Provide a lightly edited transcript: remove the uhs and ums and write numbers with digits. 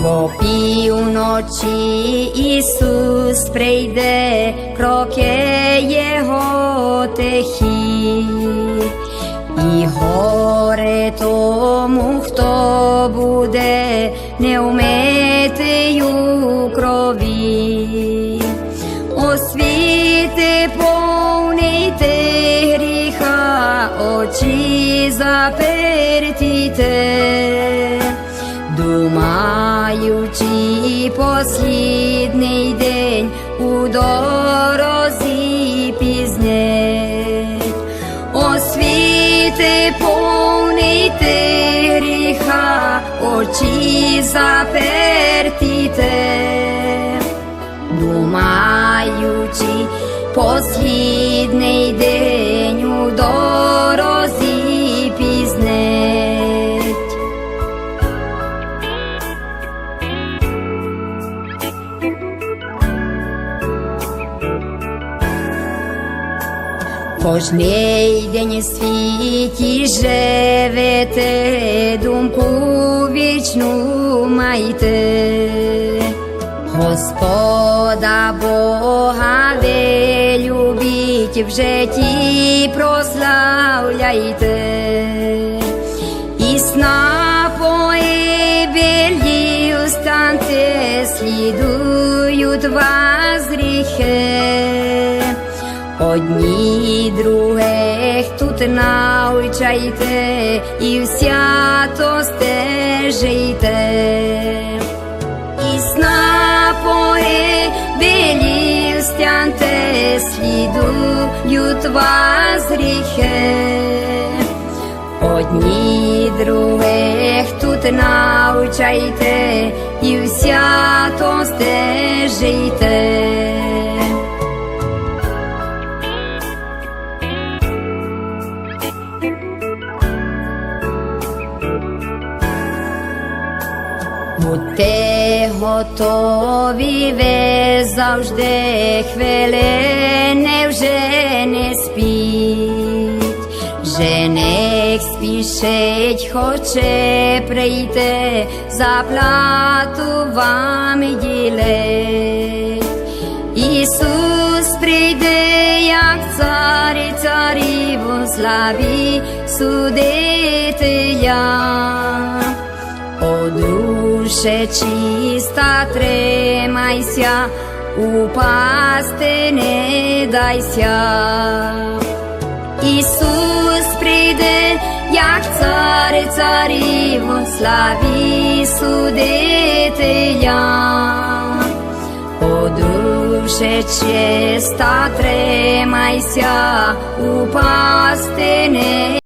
Popii unocii Iisus prejde kroke jeho techy. I hore tomu, hto bude neumeteju krovi. Osvite polnite hriha, oči zapertite, думаючи послідний день у дорозі пізнеть. Освіти повните гріха, очі запертіте, думаючи послідний день у дорозі пізнеть. Кожний день в світі живете, думку вічну майте. Господа Бога ви любіть, в житті прославляйте. І сна погибелі устаньте, слідують вас гріхи. Одні других тут навчайте, і в святості жийте. І сна погибелі встаньте, слідують вас гріхи. Одні других тут навчайте, і в святості жийте. Будьте готові ви завжди, хвилини вже не спіть. Жених спішить, хоче прийти, заплату вам ділить. Ісус прийде, як цар і царів у славі судителя. О, душе чиста, тримайся, упасти не дайся. Ісус прийде, як цар і царів у славі судителя. О, душе чиста, тримайся, упасти не